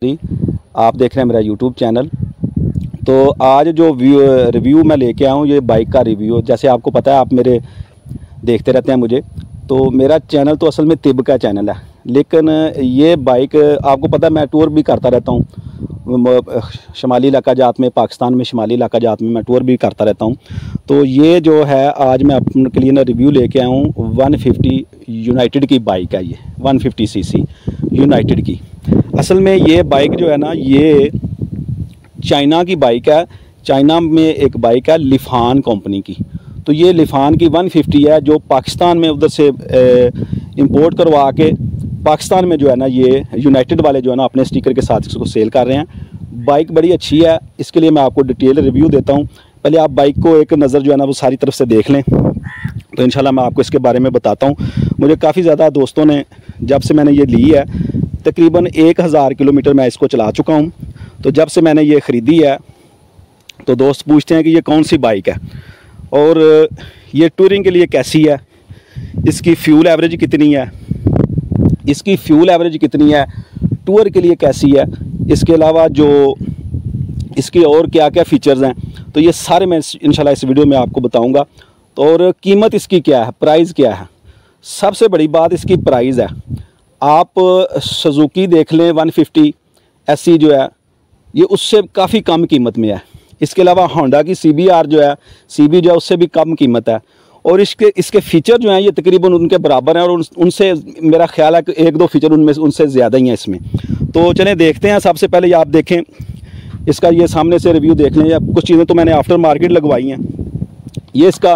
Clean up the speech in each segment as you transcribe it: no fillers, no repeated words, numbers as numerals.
आप देख रहे हैं मेरा यूट्यूब चैनल। तो आज जो रिव्यू मैं लेके आया हूँ, ये बाइक का रिव्यू। जैसे आपको पता है, आप मेरे देखते रहते हैं मुझे, तो मेरा चैनल तो असल में तिब का चैनल है, लेकिन ये बाइक आपको पता है मैं टूर भी करता रहता हूँ। शुमाली इलाका जात में, पाकिस्तान में शुमाली इलाका जात में मैं टूर भी करता रहता हूँ। तो ये जो है आज मैं अपने लिए ना रिव्यू लेके आया हूँ 150 यूनाइटेड की बाइक है। ये 150 सीसी यूनाइटेड की। असल में ये बाइक जो है ना, ये चाइना की बाइक है। चाइना में एक बाइक है लिफान कंपनी की। तो ये लिफान की 150 है, जो पाकिस्तान में उधर से इंपोर्ट करवा के पाकिस्तान में जो है ना, ये यूनाइटेड वाले जो है ना अपने स्टिकर के साथ इसको सेल कर रहे हैं। बाइक बड़ी अच्छी है, इसके लिए मैं आपको डिटेल रिव्यू देता हूँ। पहले आप बाइक को एक नज़र जो है ना वो सारी तरफ से देख लें, तो इंशाल्लाह मैं आपको इसके बारे में बताता हूँ। मुझे काफ़ी ज़्यादा दोस्तों ने, जब से मैंने ये ली है, तकरीबन 1000 किलोमीटर मैं इसको चला चुका हूँ। तो जब से मैंने ये ख़रीदी है, तो दोस्त पूछते हैं कि ये कौन सी बाइक है और ये टूरिंग के लिए कैसी है, इसकी फ्यूल एवरेज कितनी है, इसकी फ्यूल एवरेज कितनी है, टूर के लिए कैसी है, इसके अलावा जो इसकी और क्या क्या फ़ीचर्स हैं, तो ये सारे मैं इंशाल्लाह इस वीडियो में आपको बताऊंगा। तो और कीमत इसकी क्या है, प्राइस क्या है। सबसे बड़ी बात इसकी प्राइस है। आप सुजुकी देख लें 150 एससी जो है, ये उससे काफ़ी कम कीमत में है। इसके अलावा होंडा की CBR जो है, CB जो है, उससे भी कम कीमत है। और इसके फ़ीचर जो हैं ये तकरीबन उनके बराबर हैं, और उनसे मेरा ख्याल है कि एक दो फीचर उनमें उनसे ज़्यादा ही हैं इसमें। तो चलें देखते हैं। सबसे पहले आप देखें इसका, ये सामने से रिव्यू देख लें। या कुछ चीज़ें तो मैंने आफ्टर मार्केट लगवाई हैं। ये इसका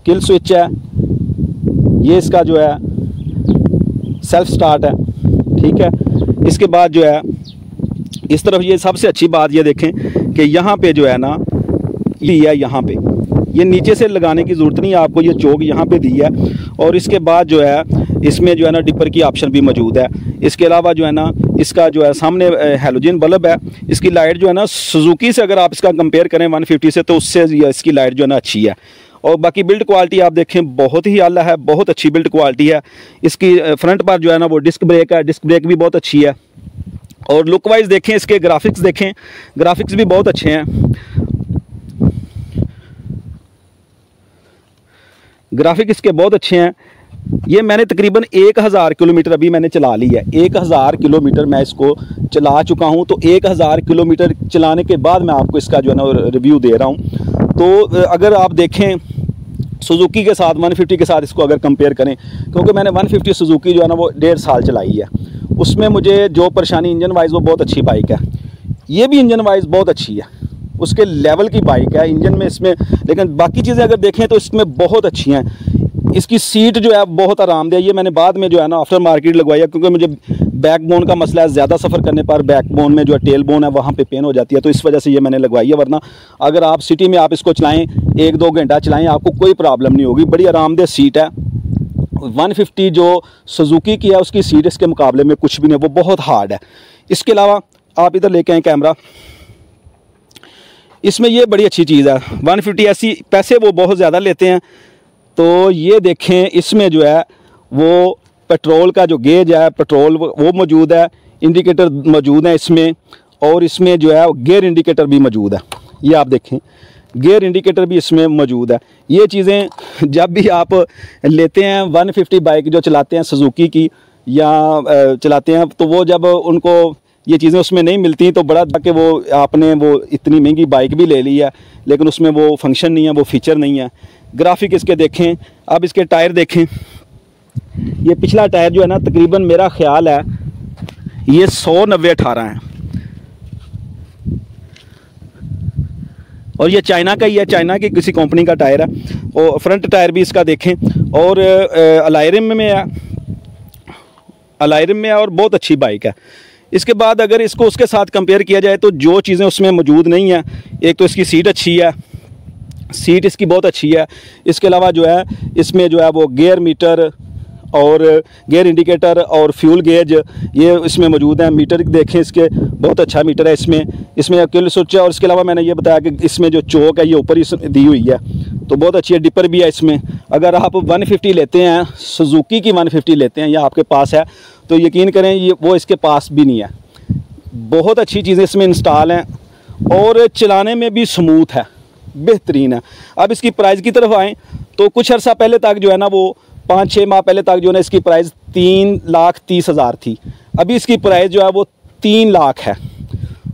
किल स्विच है, ये इसका जो है सेल्फ स्टार्ट है, ठीक है। इसके बाद जो है इस तरफ, ये सबसे अच्छी बात ये देखें कि यहाँ पे जो है ना, ये है यहाँ पे, ये नीचे से लगाने की ज़रूरत नहीं है आपको, ये चोक यहाँ पे दी है। और इसके बाद जो है इसमें जो है ना डिपर की ऑप्शन भी मौजूद है। इसके अलावा जो है ना इसका जो है सामने हेलोजन बल्ब है। इसकी लाइट जो है ना सुजुकी से अगर आप इसका कंपेयर करें 150 से, तो उससे इसकी लाइट जो है ना अच्छी है। और बाकी बिल्ड क्वालिटी आप देखें बहुत ही आला है, बहुत अच्छी बिल्ड क्वालिटी है। इसकी फ्रंट पर जो है ना वो डिस्क ब्रेक है, डिस्क ब्रेक भी बहुत अच्छी है। और लुक वाइज देखें, इसके ग्राफिक्स देखें, ग्राफिक्स भी बहुत अच्छे हैं। ग्राफिक इसके बहुत अच्छे हैं। ये मैंने तकरीबन 1000 किलोमीटर अभी मैंने चला ली है। 1000 किलोमीटर मैं इसको चला चुका हूँ। तो 1000 किलोमीटर चलाने के बाद मैं आपको इसका जो है ना रिव्यू दे रहा हूँ। तो अगर आप देखें सुजुकी के साथ 150 के साथ इसको अगर कंपेयर करें, क्योंकि मैंने 150 सुजुकी जो है ना वो 1.5 साल चलाई है, उसमें मुझे जो परेशानी इंजन वाइज, वो बहुत अच्छी बाइक है। ये भी इंजन वाइज बहुत अच्छी है, उसके लेवल की बाइक है इंजन में इसमें। लेकिन बाकी चीज़ें अगर देखें तो इसमें बहुत अच्छी हैं। इसकी सीट जो है बहुत आरामदेह। ये मैंने बाद में जो है ना आफ्टर मार्केट लगवाई है, क्योंकि मुझे बैक बोन का मसला है। ज़्यादा सफ़र करने पर बैक बोन में जो है टेल बोन है वहाँ पे पेन हो जाती है, तो इस वजह से ये मैंने लगवाई है। वरना अगर आप सिटी में आप इसको चलाएँ, 1-2 घंटा चलाएँ, आपको कोई प्रॉब्लम नहीं होगी। बड़ी आरामदेह सीट है। 150 जो सुजुकी की है उसकी सीट इसके मुकाबले में कुछ भी नहीं, वो बहुत हार्ड है। इसके अलावा आप इधर लेके आएँ कैमरा, इसमें ये बड़ी अच्छी चीज़ है। 150 ऐसी पैसे वो बहुत ज़्यादा लेते हैं। तो ये देखें, इसमें जो है वो पेट्रोल का जो गेज है, पेट्रोल वो मौजूद है, इंडिकेटर मौजूद है इसमें, और इसमें जो है गियर इंडिकेटर भी मौजूद है। ये आप देखें, गियर इंडिकेटर भी इसमें मौजूद है। ये चीज़ें जब भी आप लेते हैं 150 बाइक जो चलाते हैं सुजुकी की या चलाते हैं, तो वो जब उनको ये चीज़ें उसमें नहीं मिलती, तो बड़ा कि वो आपने वो इतनी महंगी बाइक भी ले ली है, लेकिन उसमें वो फंक्शन नहीं है, वो फीचर नहीं है। ग्राफिक इसके देखें। अब इसके टायर देखें। ये पिछला टायर जो है ना, तकरीबन मेरा ख्याल है ये 100-90-18 है, और ये चाइना का ही है, चाइना की किसी कंपनी का टायर है। और फ्रंट टायर भी इसका देखें, और अलायरिम में है, अलायरिम में है, और बहुत अच्छी बाइक है। इसके बाद अगर इसको उसके साथ कंपेयर किया जाए, तो जो चीज़ें उसमें मौजूद नहीं है, एक तो इसकी सीट अच्छी है, सीट इसकी बहुत अच्छी है। इसके अलावा जो है इसमें जो है वो गियर मीटर और गियर इंडिकेटर और फ्यूल गेज ये इसमें मौजूद है। मीटर देखें, इसके बहुत अच्छा मीटर है इसमें किल स्विच है। और इसके अलावा मैंने ये बताया कि इसमें जो चोक है ये ऊपर ही दी हुई है, तो बहुत अच्छी है। डिपर भी है इसमें। अगर आप 150 लेते हैं, सुजुकी की 150 लेते हैं या आपके पास है, तो यकीन करें ये वो इसके पास भी नहीं है। बहुत अच्छी चीज़ें इसमें इंस्टॉल हैं और चलाने में भी स्मूथ है, बेहतरीन है। अब इसकी प्राइस की तरफ आएँ तो कुछ अर्सा पहले तक जो है ना वो 5-6 माह पहले तक जो है ना इसकी प्राइस 3,30,000 थी। अभी इसकी प्राइस जो है वो 3 लाख है।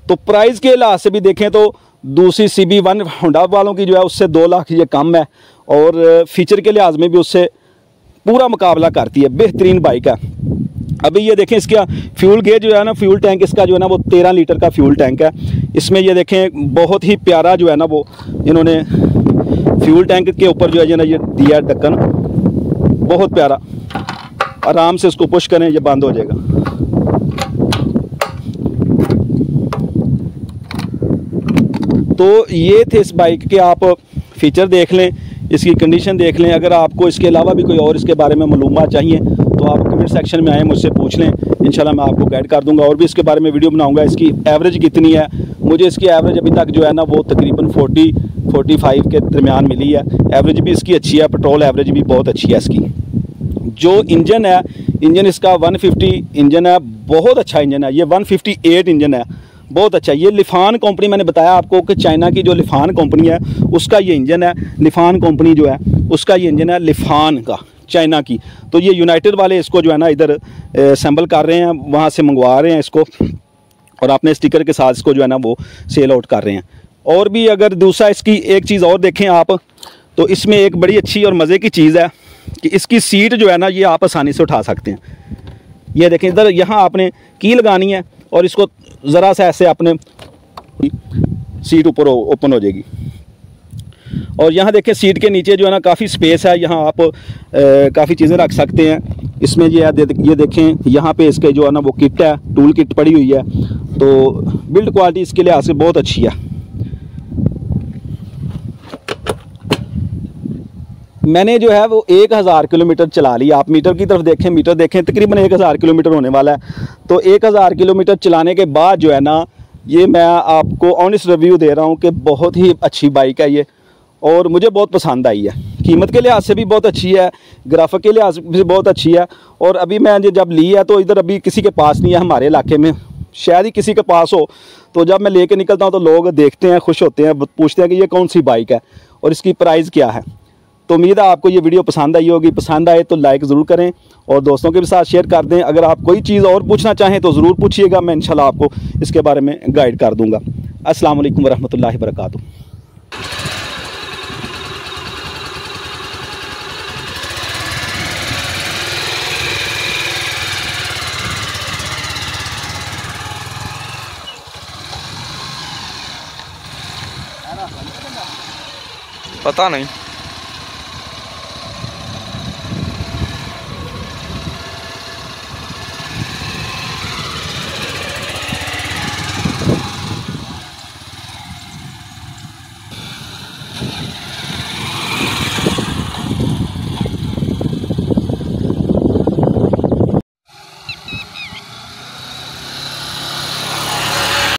तो प्राइस के लिहाज से भी देखें तो दूसरी CB1 होंडा वालों की जो है उससे 2 लाख ये कम है और फीचर के लिहाज में भी उससे पूरा मुकाबला करती है। बेहतरीन बाइक है। अभी ये देखें इसका फ्यूल गेज जो है ना, फ्यूल टैंक इसका जो है ना वो 13 लीटर का फ्यूल टैंक है। इसमें ये देखें बहुत ही प्यारा जो है ना वो इन्होंने फ्यूल टैंक के ऊपर जो है ना ये दिया ढक्कन, बहुत प्यारा। आराम से उसको पुश करें ये बंद हो जाएगा। तो ये थे इस बाइक के आप फीचर देख लें, इसकी कंडीशन देख लें। अगर आपको इसके अलावा भी कोई और इसके बारे में मालूमात चाहिए तो आप कमेंट सेक्शन में आएँ, मुझसे पूछ लें, इंशाल्लाह मैं आपको गाइड कर दूंगा। और भी इसके बारे में वीडियो बनाऊंगा। इसकी एवरेज कितनी है, मुझे इसकी एवरेज अभी तक जो है ना वो तकरीबन 40-45 के दरमियान मिली है। एवरेज भी इसकी अच्छी है, पेट्रोल एवरेज भी बहुत अच्छी है इसकी। जो इंजन है, इंजन इसका 150 इंजन है, बहुत अच्छा इंजन है। ये 158 इंजन है, बहुत अच्छा। ये लिफान कंपनी, मैंने बताया आपको कि चाइना की जो लिफान कंपनी है उसका ये इंजन है। लिफान कंपनी जो है उसका ये इंजन है, लिफान का, चाइना की। तो ये यूनाइटेड वाले इसको जो है ना इधर असेंबल कर रहे हैं, वहाँ से मंगवा रहे हैं इसको और अपने स्टिकर के साथ इसको जो है ना वो सेल आउट कर रहे हैं। और भी अगर दूसरा इसकी एक चीज़ और देखें आप तो इसमें एक बड़ी अच्छी और मज़े की चीज़ है कि इसकी सीट जो है ना ये आप आसानी से उठा सकते हैं। ये देखें इधर, यहाँ आपने की लगानी है और इसको ज़रा सा ऐसे अपने सीट ऊपर ओपन हो जाएगी। और यहाँ देखें सीट के नीचे जो है ना काफ़ी स्पेस है, यहाँ आप काफ़ी चीज़ें रख सकते हैं। इसमें ये देखें यहाँ पे इसके जो है ना वो किट है, टूल किट पड़ी हुई है। तो बिल्ड क्वालिटी इसके लिहाज से बहुत अच्छी है। मैंने जो है वो 1000 किलोमीटर चला लिया। आप मीटर की तरफ देखें, मीटर देखें, तकरीबन 1000 किलोमीटर होने वाला है। तो 1000 किलोमीटर चलाने के बाद जो है ना ये मैं आपको ऑनेस्ट रिव्यू दे रहा हूँ कि बहुत ही अच्छी बाइक है ये और मुझे बहुत पसंद आई है। कीमत के लिहाज से भी बहुत अच्छी है, ग्राफिक के लिहाज से भी बहुत अच्छी है। और अभी मैंने जब ली है तो इधर अभी किसी के पास नहीं है, हमारे इलाके में शायद ही किसी के पास हो। तो जब मैं लेके निकलता हूँ तो लोग देखते हैं, खुश होते हैं, पूछते हैं कि ये कौन सी बाइक है और इसकी प्राइस क्या है। तो उम्मीद है आपको ये वीडियो पसंद आई होगी। पसंद आए तो लाइक ज़रूर करें और दोस्तों के भी साथ शेयर कर दें। अगर आप कोई चीज़ और पूछना चाहें तो ज़रूर पूछिएगा, मैं इंशाल्लाह आपको इसके बारे में गाइड कर दूंगा। अस्सलाम वालेकुम वरहमतुल्लाहि वबरकातुहू। पता नहीं।